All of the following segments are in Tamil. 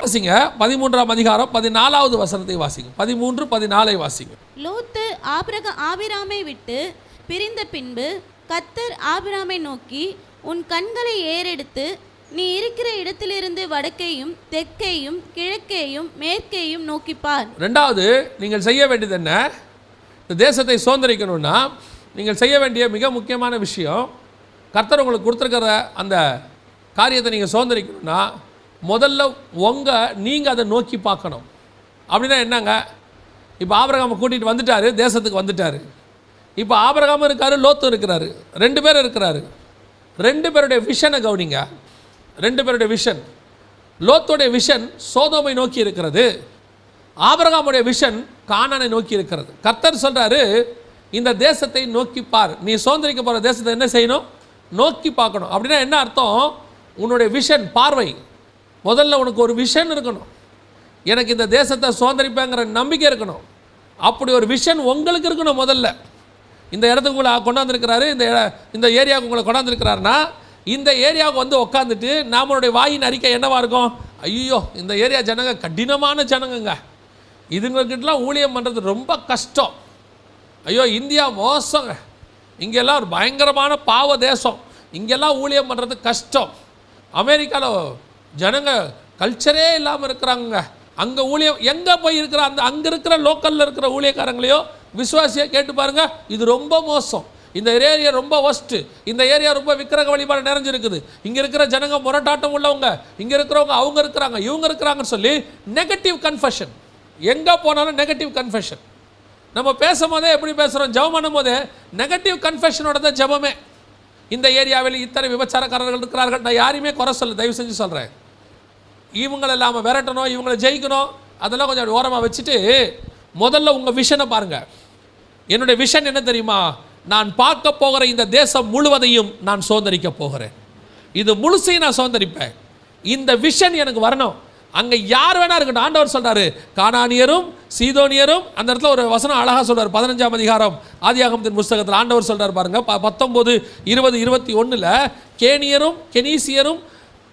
வாசிங்க 13ஆம் அதிகாரம் 14வது வசனத்தை வாசிங்க. 13, 14 வாசிங்க. லோத்து ஆபிராமை விட்டு பிரிந்த பின்பு கர்த்தர் ஆபிராமை நோக்கி, உன் கண்களை ஏறெடுத்து நீ இருக்கிற இடத்திலிருந்து வடக்கையும் தெற்கையும் கிழக்கையும் மேற்கையும் நோக்கிப்பார். ரெண்டாவது, நீங்கள் செய்ய வேண்டியது என்ன? இந்த தேசத்தை சுதந்திரிக்கணும்னா நீங்கள் செய்ய வேண்டிய மிக முக்கியமான விஷயம், கர்த்தர் உங்களுக்கு கொடுத்துருக்கிற அந்த காரியத்தை நீங்கள் சுதந்திரிக்கணும்னா முதல்ல நீங்கள் அதை நோக்கி பார்க்கணும். அப்படின்னா என்னங்க? இப்போ ஆபிரகாமை கூட்டிகிட்டு வந்துட்டார், தேசத்துக்கு வந்துட்டார். இப்போ ஆபிரகாமும் இருக்கார், லோத்தும் இருக்கிறாரு, 2 பேர் இருக்கிறாரு. 2 பேருடைய விஷனை கவனிங்க. 2 பேருடைய விஷன். லோத்துடைய விஷன் சோதோமை நோக்கி இருக்கிறது, ஆபிரகாமுடைய விஷன் கானானை நோக்கி இருக்கிறது. கர்த்தர் சொல்கிறாரு, இந்த தேசத்தை நோக்கி பார். நீ சுதந்திரிக்க போகிற தேசத்தை என்ன செய்யணும்? நோக்கி பார்க்கணும். அப்படின்னா என்ன அர்த்தம்? உன்னுடைய விஷன், பார்வை. முதல்ல உனக்கு ஒரு விஷன் இருக்கணும். எனக்கு இந்த தேசத்தை சுதந்திரிப்பேங்கிற நம்பிக்கை இருக்கணும். அப்படி ஒரு விஷன் உங்களுக்கு இருக்கணும். முதல்ல இந்த இடத்துக்கு உங்களை கொண்டாந்துருக்கிறாரு, இந்த ஏரியாவுக்கு உங்களை கொண்டாந்துருக்கிறாருன்னா இந்த ஏரியாவுக்கு வந்து உட்காந்துட்டு நம்மளுடைய வாயின் அறிக்கை என்னவாக இருக்கும்? ஐயோ, இந்த ஏரியா ஜனங்க கடினமான ஜனங்கங்க, இதுங்கக்கிட்டலாம் ஊழியம் பண்ணுறது ரொம்ப கஷ்டம். ஐயோ, இந்தியா மோசங்க, இங்கெல்லாம் ஒரு பயங்கரமான பாவ தேசம், இங்கெல்லாம் ஊழியம் பண்ணுறது கஷ்டம். அமெரிக்காவில் ஜனங்க கல்ச்சரே இல்லாமல் இருக்கிறாங்க, அங்கே ஊழியம் எங்கே போய் இருக்கிற அங்கே இருக்கிற லோக்கலில் இருக்கிற ஊழியக்காரங்களையோ விசுவாசியாக கேட்டு பாருங்கள், இது ரொம்ப மோசம், இந்த ஏரியா ரொம்ப ஒஸ்ட்டு, இந்த ஏரியா ரொம்ப விக்கிரக வழிபாடு நிறைஞ்சிருக்குது, இங்கே இருக்கிற ஜனங்க முரட்டாட்டம் உள்ளவங்க, இங்கே இருக்கிறவங்க அவங்க இருக்கிறாங்க இவங்க இருக்கிறாங்கன்னு சொல்லி நெகட்டிவ் கன்ஃபெஷன். எங்கே போனாலும் நெகட்டிவ் கன்ஃபெஷன். நம்ம பேசும் போதே எப்படி பேசுகிறோம்? ஜெபம் பண்ணும் போதே நெகட்டிவ் கன்ஃபெஷனோட தான் ஜெபமே. இந்த ஏரியாவில் இத்தனை விபச்சாரக்காரர்கள் இருக்கிறார்கள். நான் யாரையுமே குறை சொல்ல, தயவு செஞ்சு சொல்கிறேன். இவங்களை இல்லாமல் விரட்டணும், இவங்களை ஜெயிக்கணும், அதெல்லாம் கொஞ்சம் ஓரமாக வச்சுட்டு முதல்ல உங்கள் விஷனை பாருங்கள். என்னுடைய விஷன் என்ன தெரியுமா? நான் பார்க்க போகிற இந்த தேசம் முழுவதையும் நான் சுதந்திரிக்க போகிறேன். இது முழுசையும் நான் சுதந்திரிப்பேன். இந்த விஷன் எனக்கு வரணும். அங்கே யார் வேணா இருக்கட்டும். ஆண்டவர் சொல்கிறாரு, கானானியரும் சீதோனியரும், அந்த இடத்துல ஒரு வசனம் அழகாக சொல்கிறார். 15ஆம் அதிகாரம் ஆதியாகமத்தின் புஸ்தகத்தில் ஆண்டவர் சொல்கிறார் பாருங்க, 19, 20, 21 கேனியரும் கெனீசியரும்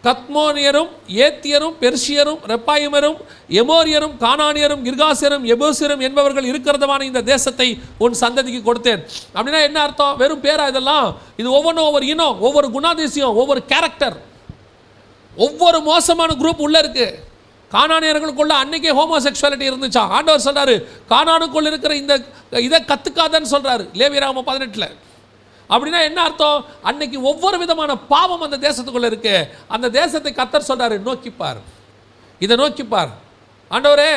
கத்மோனியரும் ஏத்தியரும் பெர்ஷியரும் ரெப்பாயிமரும் எமோரியரும் கானானியரும் கிர்காசியரும் எபூசியரும் என்பவர்கள் இருக்கிறதுமான இந்த தேசத்தை உன் சந்ததிக்கு கொடுத்தேன். அப்படின்னா என்ன அர்த்தம்? வெறும் பேரா இதெல்லாம்? இது ஒவ்வொன்றும் ஒவ்வொரு இனம், ஒவ்வொரு குணாதிசயம், ஒவ்வொரு கேரக்டர், ஒவ்வொரு மோசமான குரூப் உள்ள இருக்கு. கானானியர்களுக்குள்ள அன்னைக்கே ஹோமோசெக்சுவாலிட்டி இருந்துச்சா? ஆண்டவர் சொல்றாரு, கானானுக்குள்ள இருக்கிற இந்த இதை கத்துக்காதன்னு சொல்றாரு லேவியராகமம் 18. அப்படின்னா என்ன அர்த்தம்? அன்னைக்கு ஒவ்வொரு விதமான பாவம் அந்த தேசத்துக்குள்ள இருக்கு. அந்த தேசத்தை கர்த்தர் சொல்றாரு, நோக்கிப்பார், இதை நோக்கிப்பார். ஆண்டவரே,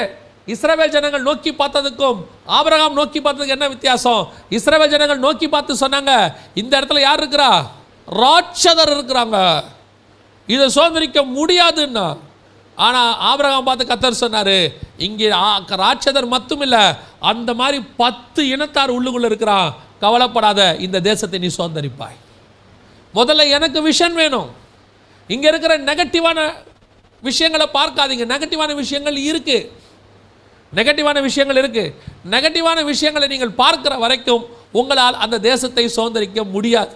இஸ்ரவேல் ஜனங்கள் நோக்கி பார்த்ததுக்கும் ஆபிரகாம் நோக்கி பார்த்ததுக்கு என்ன வித்தியாசம்? இஸ்ரவேல் ஜனங்கள் நோக்கி பார்த்து சொன்னாங்க, இந்த இடத்துல யார் இருக்கிறா? ராட்சதர் இருக்கிறாங்க, இதை சுதந்திரிக்க முடியாதுன்னா. ஆனால் ஆபிரகாம் பார்த்து கர்த்தர் சொன்னார், இங்கே ராட்சதர் மட்டும் இல்லை, அந்த மாதிரி 10 இனத்தார் உள்ளுக்குள்ள இருக்கிறான், கவலைப்படாத, இந்த தேசத்தை நீ சுதந்திரிப்பாய். முதல்ல எனக்கு விஷன் வேணும். இங்கே இருக்கிற நெகட்டிவான விஷயங்களை பார்க்காதீங்க. நெகட்டிவான விஷயங்கள் இருக்கு, நெகட்டிவான விஷயங்கள் இருக்கு. நெகட்டிவான விஷயங்களை நீங்கள் பார்க்கிற வரைக்கும் உங்களால் அந்த தேசத்தை சுதந்திரிக்க முடியாது.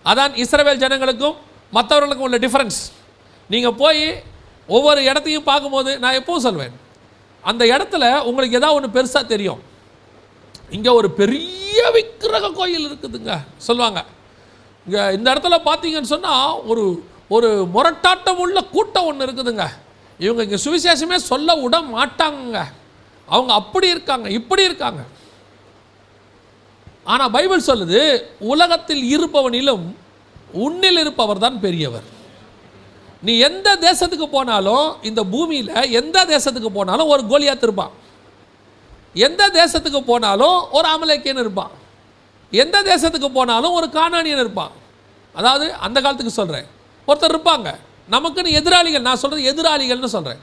அதான் இஸ்ரவேல் ஜனங்களுக்கும் மற்றவர்களுக்கும் உள்ள டிஃபரன்ஸ். நீங்கள் போய் ஒவ்வொரு இடத்தையும் பார்க்கும்போது நான் எப்பவும் சொல்வேன், அந்த இடத்துல உங்களுக்கு ஏதாவது ஒன்று பெருசாக தெரியும். இங்கே ஒரு பெரிய விக்கிரக கோயில் இருக்குதுங்க சொல்லுவாங்க. இங்கே இந்த இடத்துல பார்த்தீங்கன்னு சொன்னால் ஒரு ஒரு முரட்டாட்டம் உள்ள கூட்டம் ஒன்று இருக்குதுங்க. இவங்க இங்கே சுவிசேஷமே சொல்ல விட மாட்டாங்க, அவங்க அப்படி இருக்காங்க இப்படி இருக்காங்க. ஆனால் பைபிள் சொல்லுது, உலகத்தில் இருப்பவனிலும் உன்னில் இருப்பவர் தான் பெரியவர். நீ எந்த தேசத்துக்கு போனாலும், இந்த பூமியில் எந்த தேசத்துக்கு போனாலும் ஒரு கோலியாத் இருப்பான், எந்த தேசத்துக்கு போனாலும் ஒரு அமலேக்கியன் இருப்பான், எந்த தேசத்துக்கு போனாலும் ஒரு கானானியன் இருப்பான். அதாவது அந்த காலத்துக்கு சொல்கிறேன், ஒருத்தர் இருப்பாங்க. நமக்குன்னு எதிராளிகள், நான் சொல்கிறது எதிராளிகள்னு சொல்கிறேன்.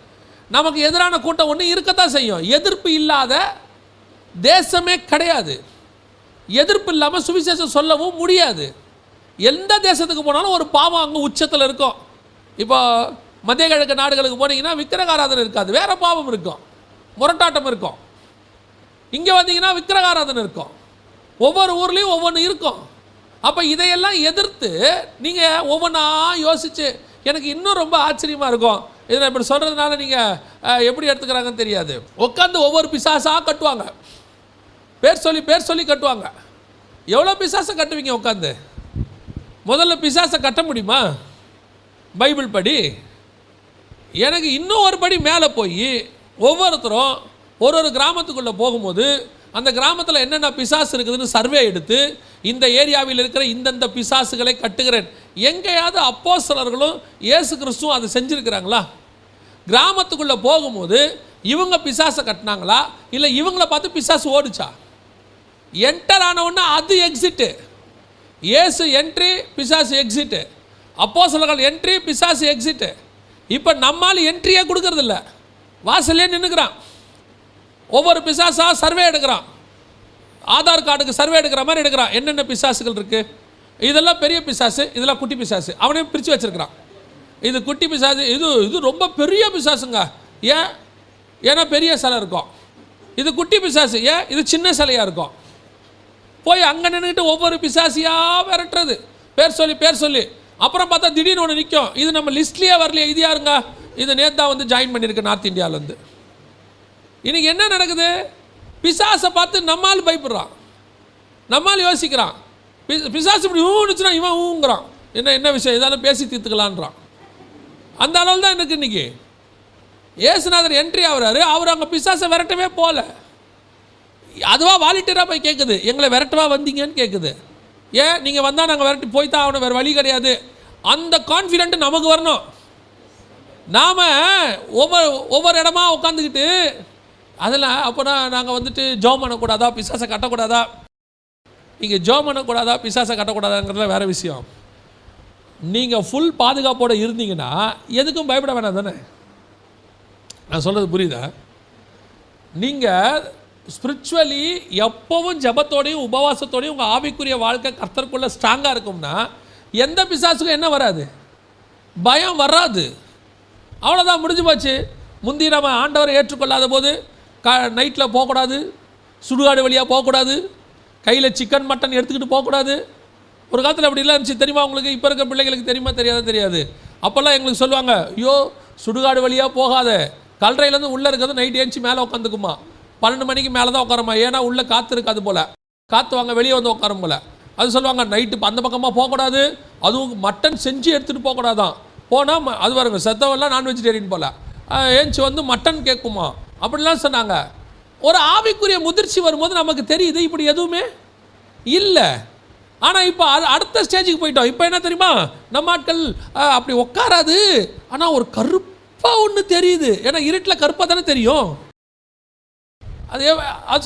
நமக்கு எதிரான கூட்டம் ஒன்று இருக்கத்தான் செய்யும். எதிர்ப்பு இல்லாத தேசமே கிடையாது. எதிர்ப்பு இல்லாமல் சுவிசேஷம் சொல்லவும் முடியாது. எந்த தேசத்துக்கு போனாலும் ஒரு பாவம் அங்கே உச்சத்தில் இருக்கும். இப்போ மத்திய கிழக்கு நாடுகளுக்கு போனீங்கன்னா விக்கிரகாராதனை இருக்காது, வேறு பாவம் இருக்கும், முரட்டாட்டம் இருக்கும். இங்கே வந்தீங்கன்னா விக்கிரகாராதனை இருக்கும். ஒவ்வொரு ஊர்லேயும் ஒவ்வொன்று இருக்கும். அப்போ இதையெல்லாம் எதிர்த்து நீங்கள் ஒவ்வொன்றா யோசித்து எனக்கு இன்னும் ரொம்ப ஆச்சரியமாக இருக்கும். இதை இப்படி சொல்கிறதுனால நீங்கள் எப்படி எடுத்துக்கிறாங்கன்னு தெரியாது. உட்காந்து ஒவ்வொரு பிசாசாக கட்டுவாங்க, பேர் சொல்லி கட்டுவாங்க. எவ்வளோ பிசாசை கட்டுவீங்க உட்காந்து? முதல்ல பிசாசை கட்ட முடியுமா? பைபிள் படி. எனக்கு இன்னும் ஒரு படி மேலே போய் ஒவ்வொருத்தரும் ஒரு கிராமத்துக்குள்ளே போகும்போது அந்த கிராமத்தில் என்னென்ன பிசாசு இருக்குதுன்னு சர்வே எடுத்து இந்த ஏரியாவில் இருக்கிற இந்தந்த பிசாசுகளை கட்டுகிறேன். எங்கேயாவது அப்போஸ்தலர்களும் இயேசு கிறிஸ்துவும் அதை செஞ்சுருக்கிறாங்களா? கிராமத்துக்குள்ளே போகும்போது இவங்க பிசாசை கட்டினாங்களா, இல்லை இவங்கள பார்த்து பிசாசு ஓடிச்சா? என்டர் ஆனவுடனே அது எக்ஸிட்டு. இயேசு என்ட்ரி, பிசாசு எக்ஸிட்டு. அப்போஸ்தலர்கள் என்ட்ரி, பிசாசு எக்ஸிட்டு. இப்போ நம்மால் என்ட்ரியே கொடுக்கறதில்ல, வாசல்லே நின்றுக்கிறான். ஒவ்வொரு பிசாசாக சர்வே எடுக்கிறான், ஆதார் கார்டுக்கு சர்வே எடுக்கிற மாதிரி எடுக்கிறான். என்னென்ன பிசாசுகள் இருக்குது, இதெல்லாம் பெரிய பிசாசு, இதெல்லாம் குட்டி பிசாசு, அவனையும் பிரித்து வச்சுருக்கிறான். இது குட்டி பிசாசு, இது ரொம்ப பெரிய பிசாசுங்க. ஏன்னா பெரிய சிலை இருக்கும். இது குட்டி பிசாசு, இது சின்ன சிலையாக இருக்கும். போய் அங்கே நின்றுக்கிட்டு ஒவ்வொரு பிசாசியாக விரட்டுறது, பேர் சொல்லி. அப்புறம் பார்த்தா திடீர்னு ஒன்று நிற்கும், இது நம்ம லிஸ்ட்லேயே வரலையே, இது யாருங்க, இது நேத்தா ஜாயின் பண்ணியிருக்கு நார்த் இந்தியாவிலேருந்து. இன்றைக்கி என்ன நடக்குது? பிசாசை பார்த்து நம்மால் பயப்படுறான், நம்மால் யோசிக்கிறான். பிசாசு இப்படி ஊனுச்சுன்னா இவன் ஊங்குறான். என்ன விஷயம், இதெல்லாம் பேசி தீர்த்துக்கலான்றான். அந்த அளவில் தான் எனக்கு இன்றைக்கி ஏசுநாதர் என்ட்ரி ஆகிறாரு. அவர் அங்கே பிசாசை விரட்டவே போகல, அதுவா வாலிட்டராக போய் கேட்குது, எங்களை விரட்டவா வந்தீங்கன்னு கேட்குது. நீங்கள் வந்தால் நாங்கள் விரட்டி போய் தான் ஆகணும், வேறு வழி கிடையாது. அந்த கான்ஃபிடென்ட் நமக்கு வரணும். நாம் ஒவ்வொரு இடமா உட்காந்துக்கிட்டு அதெல்லாம் அப்போனா நாங்கள் ஜோம் பண்ணக்கூடாதா, பிசாசை கட்டக்கூடாதா? நீங்கள் ஜோம் பண்ணக்கூடாதா, பிசாசை கட்டக்கூடாதாங்கிறதுல வேறு விஷயம். நீங்கள் ஃபுல் பாதுகாப்போடு இருந்தீங்கன்னா எதுக்கும் பயப்பட வேணாம் தானே? நான் சொல்கிறது புரியுதா? நீங்கள் ஸ்பிரிச்சுவலி எப்போவும் ஜபத்தோடையும் உபவாசத்தோடையும் உங்கள் ஆவிக்குரிய வாழ்க்கை கர்த்தருக்குள்ளே ஸ்ட்ராங்காக இருக்கும்னா எந்த பிசாசுக்கும் என்ன வராது, பயம் வராது. அவ்வளோதான், முடிஞ்சு போச்சு. முந்தி நம்ம ஆண்டவரை ஏற்றுக்கொள்ளாத போது நைட்டில் போகக்கூடாது, சுடுகாடு வழியாக போகக்கூடாது, கையில் சிக்கன் மட்டன் எடுத்துக்கிட்டு போகக்கூடாது. ஒரு காலத்தில் அப்படிலாம் இருந்துச்சு தெரியுமா உங்களுக்கு? இப்போ இருக்க பிள்ளைகளுக்கு தெரியுமா தெரியாது. அப்போல்லாம் எங்களுக்கு சொல்லுவாங்க, ஐயோ சுடுகாடு வழியாக போகாத, கல்றையிலேருந்து உள்ளே இருக்கிறது நைட்டு ஏஞ்சி மேலே உட்காந்துக்குமா, 12 மணிக்கு மேலே தான் உட்காரமா, ஏன்னா உள்ளே காற்று இருக்காது போல், காற்று வாங்க வெளியே வந்து உட்காரும் போல். அது சொல்லுவாங்க நைட்டு அந்த பக்கமாக போகக்கூடாது, அதுவும் மட்டன் செஞ்சு எடுத்துகிட்டு போகக்கூடாதான். போனால் அது பாருங்க செத்தவெல்லாம் நான் வெஜிடேரியன் போல் ஏஞ்சி மட்டன் கேட்குமா, அப்படிலாம் சொன்னாங்க. ஒரு ஆவிக்குரிய முதிர்ச்சி வரும்போது நமக்கு தெரியுது இப்படி எதுவுமே இல்லை. ஆனால் இப்போ அடுத்த ஸ்டேஜுக்கு போயிட்டோம். இப்போ என்ன தெரியுமா, நம்ம ஆட்கள் அப்படி உட்காராது, ஆனால் ஒரு கருப்பாக ஒன்று தெரியுது. ஏன்னா இருட்டில் கருப்பாக தானே தெரியும். அது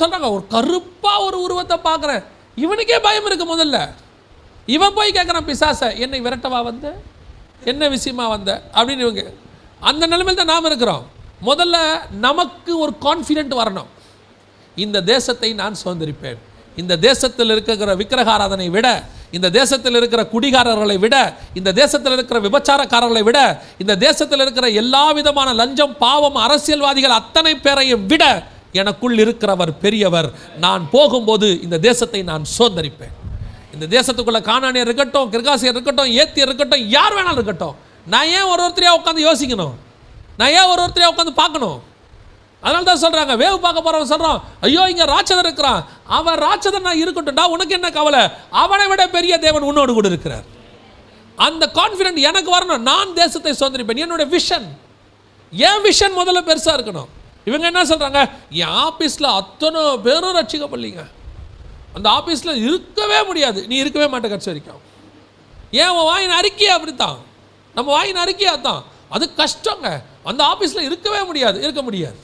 சொல்கிறாங்க, ஒரு கருப்பாக ஒரு உருவத்தை பார்க்குறேன், இவனுக்கே பயம் இருக்குது. முதல்ல இவன் போய் கேட்குறான் பிசாசை, என்னை விரட்டவா வந்த, என்ன விஷயமா வந்த அப்படின்னு. இவங்க அந்த நிலைமையில் தான் நாம் இருக்கிறோம். முதல்ல நமக்கு ஒரு கான்ஃபிடென்ட் வரணும். இந்த தேசத்தை நான் சுதந்திரிப்பேன். இந்த தேசத்தில் இருக்கிற விக்கிரகாராதனை விட, இந்த தேசத்தில் இருக்கிற குடிகாரர்களை விட, இந்த தேசத்தில் இருக்கிற விபச்சாரக்காரர்களை விட, இந்த தேசத்தில் இருக்கிற எல்லா விதமான லஞ்சம், பாவம், அரசியல்வாதிகள் அத்தனை பேரையும் விட எனக்குள் இருக்கிறவர் பெரியவர். நான் போகும்போது இந்த தேசத்தை நான் சுதந்திரிப்பேன். இந்த தேசத்துக்குள்ள கானானியர் இருக்கட்டும், கிர்காசியர் இருக்கட்டும், ஏத்தியர் இருக்கட்டும், யார் வேணாலும் இருக்கட்டும், நான் ஏன் ஒருத்தரையாக உட்காந்து யோசிக்கணும்? நான் ஏன் ஒருத்தரையாக உட்காந்து பார்க்கணும்? அதனால தான் சொல்கிறாங்க, வேவு பார்க்க போகிறவன் சொல்கிறான், ஐயோ இங்கே ராட்சதன் இருக்கிறான், அவன் ராட்சதன் நான் இருக்கட்டும்டா, உனக்கு என்ன கவலை, அவனை விட பெரிய தேவன் உன்னோடு கூட இருக்கிறார். அந்த கான்ஃபிடென்ட் எனக்கு வரணும். நான் தேசத்தை சுதந்திரிப்பேன். என்னோட விஷன், என் விஷன் முதல்ல பெருசாக இருக்கணும். இவங்க என்ன சொல்கிறாங்க, என் ஆஃபீஸில் அத்தனை பேரும் ரட்சிக்கப்படலைங்க, அந்த ஆஃபீஸில் இருக்கவே முடியாது, நீ இருக்கவே மாட்டே கட்சி வரைக்கும். ஏன் உன் வாயின் அறிக்கையே அப்படித்தான், நம்ம வாயின் அறிக்கையாக தான். அது கஷ்டங்க, அந்த ஆஃபீஸில் இருக்கவே முடியாது, இருக்க முடியாது.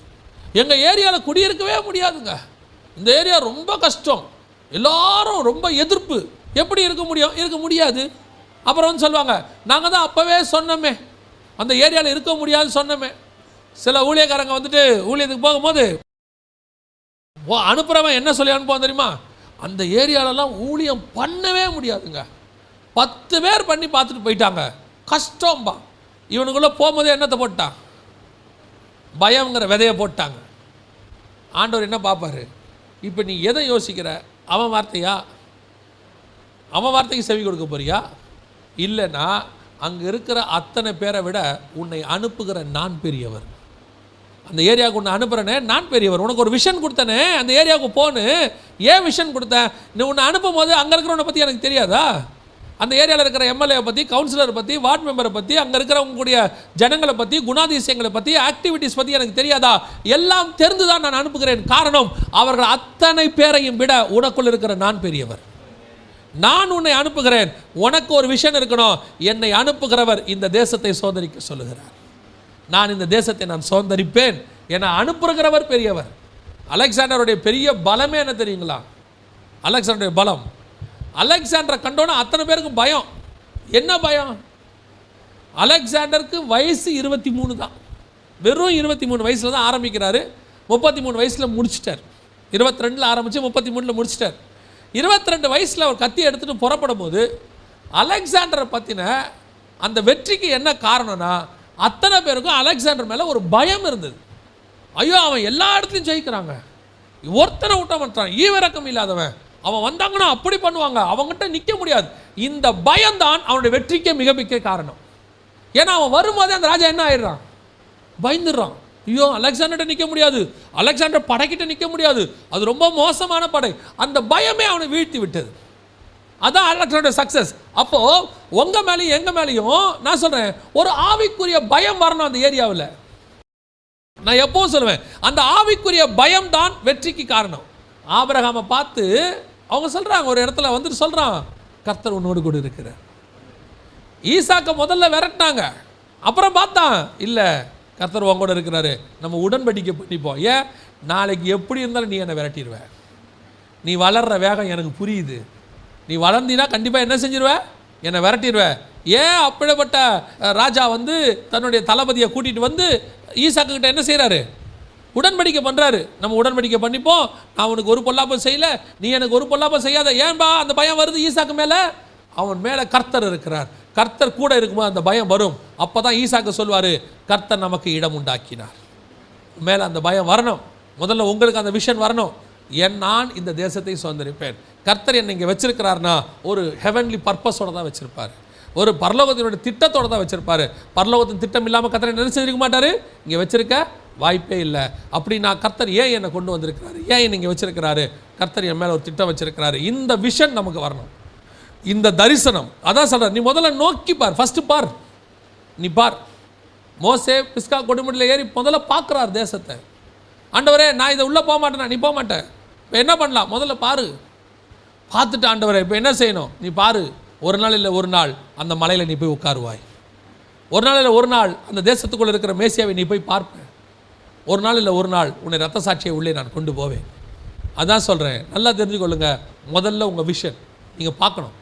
எங்கள் ஏரியாவில் குடியிருக்கவே முடியாதுங்க, இந்த ஏரியா ரொம்ப கஷ்டம், எல்லாரும் ரொம்ப எதிர்ப்பு, எப்படி இருக்க முடியும்? இருக்க முடியாது. அப்புறம் சொல்லுவாங்க, நாங்கள் தான் அப்போவே சொன்னோமே, அந்த ஏரியாவில் இருக்க முடியாதுன்னு சொன்னோமே. சில ஊழியக்காரங்க ஊழியத்துக்கு போகும்போது அனுப்புகிறவன் என்ன சொல்லி அனுப்புவான் தெரியுமா, அந்த ஏரியாலெல்லாம் ஊழியம் பண்ணவே முடியாதுங்க, 10 பேர் பண்ணி பார்த்துட்டு போயிட்டாங்க, கஷ்டம்பா. இவனுக்குள்ளே போகும்போது என்னத்தை போட்டான், பயங்கிற விதையை போட்டாங்க. ஆண்டவர் என்ன பார்ப்பார், இப்போ நீ எதை யோசிக்கிற, அவன் வார்த்தையா, அவன் வார்த்தைக்கு செவி கொடுக்க போறியா, இல்லைன்னா அங்கே இருக்கிற அத்தனை பேரை விட உன்னை அனுப்புகிற நான் பெரியவர். அந்த ஏரியாவுக்கு உன்னை அனுப்புகிறேனே நான் பெரியவர். உனக்கு ஒரு விஷன் கொடுத்தனே, அந்த ஏரியாவுக்கு போன்னு. ஏன் விஷன் கொடுத்தேன்? நீ உன்னை அனுப்பும் போது அங்கே இருக்கிறவனை பற்றி எனக்கு தெரியாதா? அந்த ஏரியாவில் இருக்கிற எம்எல்ஏ பற்றி, கவுன்சிலரை பற்றி, வார்டு மெம்பரை பற்றி, அங்கே இருக்கிறவங்களுடைய ஜனங்களை பற்றி, குணாதிசயங்களை பற்றி, ஆக்டிவிட்டீஸ் பற்றி எனக்கு தெரியாதா? எல்லாம் தெரிந்து தான் நான் அனுப்புகிறேன். காரணம், அவர்கள் அத்தனை பேரையும் விட உனக்குள் இருக்கிற நான் பெரியவர். நான் உன்னை அனுப்புகிறேன். உனக்கு ஒரு விஷயம் இருக்கணும். என்னை அனுப்புகிறவர் இந்த தேசத்தை சோதரிக்க சொல்லுகிறார். நான் இந்த தேசத்தை நான் சோதரிப்பேன். என்னை அனுப்புகிறவர் பெரியவர். அலெக்சாண்டருடைய பெரிய பலமே என்ன தெரியுங்களா? அலெக்சாண்டருடைய பலம், அலெக்சாண்டரை கண்டோன்னா அத்தனை பேருக்கு பயம். என்ன பயம்? அலெக்சாண்டருக்கு வயசு 23 தான். வெறும் 23 வயசில் தான் ஆரம்பிக்கிறாரு. 33 வயசில் முடிச்சிட்டார். 22 ஆரம்பித்து 33 முடிச்சிட்டார். 22 வயசில் அவர் கத்தி எடுத்துகிட்டு புறப்படும் போது அலெக்சாண்டரை பற்றின அந்த வெற்றிக்கு என்ன காரணம்னா, அத்தனை பேருக்கும் அலெக்சாண்டர் மேலே ஒரு பயம் இருந்தது. ஐயோ, அவன் எல்லா இடத்துலையும் ஜெயிக்கிறாங்க, ஒருத்தனை விட்ட மாட்டான், ஈவிரக்கம் இல்லாதவன், அவன் வந்தாங்கன்னா அப்படி பண்ணுவாங்க, அவங்ககிட்ட நிற்க முடியாது. இந்த பயம்தான் அவனுடைய வெற்றிக்கே மிக மிக காரணம். ஏன்னா அவன் வரும்போதே அந்த ராஜா என்ன ஆயிடுறான்? பயந்துடுறான். ஐயோ, அலெக்சாண்டர்கிட்ட நிற்க முடியாது, அலெக்சாண்டர் படைக்கிட்ட நிற்க முடியாது, அது ரொம்ப மோசமான படை. அந்த பயமே அவனை வீழ்த்தி விட்டது. அதான் அலெக்சாண்டர் சக்சஸ். அப்போ உங்க மேலேயும் எங்க மேலேயும் நான் சொல்றேன், ஒரு ஆவிக்குரிய பயம் வரணும் அந்த ஏரியாவில். நான் எப்பவும் சொல்லுவேன், அந்த ஆவிக்குரிய பயம் தான் வெற்றிக்கு காரணம். ஆபிரகாமை பார்த்து அவங்க சொல்றாங்க, ஒரு இடத்துல வந்துட்டு சொல்றான், கர்த்தர் உன்னோடு கூட இருக்கிறார். ஈசாக்க முதல்ல விரட்டினாங்க, அப்புறம் பார்த்தான், இல்லை கர்த்தர் உங்களோட இருக்கிறாரு, நம்ம உடன்படிக்கை பண்ணிப்போம். ஏன்? நாளைக்கு எப்படி இருந்தாலும் நீ என்னை விரட்டிடுவ. நீ வளர்ற வேகம் எனக்கு புரியுது. நீ வளர்ந்தீனா கண்டிப்பாக என்ன செஞ்சிருவ? என்னை விரட்டிடுவ. ஏன் அப்படிப்பட்ட ராஜா வந்து தன்னுடைய தளபதியை கூட்டிகிட்டு வந்து ஈசாக்கு கிட்ட என்ன செய்கிறாரு? உடன்படிக்கை பண்ணுறாரு. நம்ம உடன்படிக்கை பண்ணிப்போம், நான் உனக்கு ஒரு பொல்லாப்பம் செய்யலை, நீ எனக்கு ஒரு பொல்லாப்பம் செய்யாத. ஏன்பா அந்த பயம் வருது ஈசாக்கு மேலே? அவன் மேலே கர்த்தர் இருக்கிறார். கர்த்தர் கூட இருக்கும்போது அந்த பயம் வரும். அப்போ தான் ஈசாக்கு சொல்வார், கர்த்தர் நமக்கு இடம் உண்டாக்கினார். மேலே அந்த பயம் வரணும். முதல்ல உங்களுக்கு அந்த விஷன் வரணும். நான் இந்த தேசத்தை சுதந்திரிப்பேன். கர்த்தர் என்னை இங்கே வச்சிருக்கிறார்னா ஒரு ஹெவன்லி பர்பஸோடு தான் வச்சுருப்பார், ஒரு பரலோகத்தினுடைய திட்டத்தோடு தான் வச்சுருப்பார். பரலோகத்தின் திட்டம் இல்லாமல் கர்த்தரை நினைச்சிருக்க மாட்டார், இங்கே வச்சிருக்க வாய்ப்பே இல்லை. அப்படி நான் கர்த்தர் ஏன் என்னை கொண்டு வந்திருக்கிறாரு, ஏன் என்னை இங்கே வச்சிருக்கிறாரு, கர்த்தர் என் மேலே ஒரு திட்டம் வச்சிருக்கிறாரு. இந்த விஷன் நமக்கு வரணும், இந்த தரிசனம். அதான் சொல்கிறேன், நீ முதல்ல நோக்கி பார், ஃபஸ்ட்டு பார். நீ பார், மோசே பிஸ்கா கொடுமுடியில் ஏறி முதல்ல பார்க்குறார் தேசத்தை. ஆண்டவரே, நான் இதை உள்ளே போக மாட்டேனா? நீ போக மாட்டேன். இப்போ என்ன பண்ணலாம்? முதல்ல பாரு. பார்த்துட்டு, ஆண்டவரே இப்போ என்ன செய்யணும்? நீ பாரு. ஒரு நாள் இல்லை ஒரு நாள் அந்த மலையில் நீ போய் உட்காருவாய். ஒரு நாள் இல்லை ஒரு நாள் அந்த தேசத்துக்குள்ளே இருக்கிற மேசியாவை நீ போய் பார்ப்பேன். ஒரு நாள் இல்லை ஒரு நாள் உன்னை ரத்த சாட்சியை உள்ளே நான் கொண்டு போவேன். அதான் சொல்கிறேன், நல்லா தெரிஞ்சுக்கொள்ளுங்க. முதல்ல உங்கள் விஷன் நீங்கள் பார்க்கணும்.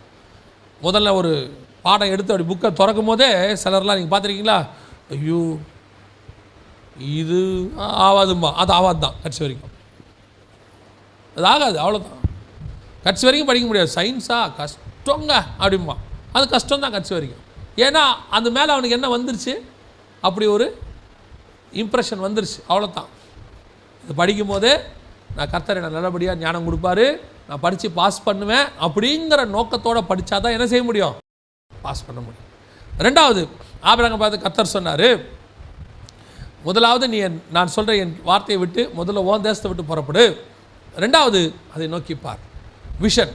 முதல்ல ஒரு பாடம் எடுத்து அப்படி புக்கை திறக்கும் போதே சிலர்லாம் நீங்கள் பார்த்துருக்கீங்களா? ஐயோ இது ஆகாதும்மா, அது ஆகாது தான் கட்சி வரைக்கும், அது ஆகாது, அவ்வளோதான். கட்சி வரைக்கும் படிக்க முடியாது. சயின்ஸா கஷ்டங்க அப்படிம்பா, அது கஷ்டம் தான் கட்சி வரைக்கும். ஏன்னா அது மேலே அவனுக்கு என்ன வந்துருச்சு? அப்படி ஒரு இம்ப்ரெஷன் வந்துருச்சு, அவ்வளோதான். இது படிக்கும் போதே நான் கர்த்தர் என்ன நல்லபடியாக ஞானம் கொடுப்பாரு, நான் படித்து பாஸ் பண்ணுவேன் அப்படிங்கிற நோக்கத்தோடு படித்தா தான் என்ன செய்ய முடியும்? பாஸ் பண்ண முடியும். ரெண்டாவது, ஆபிரகாமை பார்த்து கர்த்தர் சொன்னார், முதலாவது நீ நான் சொல்கிற என் வார்த்தையை விட்டு முதல்ல உன் தேசத்தை விட்டு புறப்படு. ரெண்டாவது, அதை நோக்கி பார். விஷன்.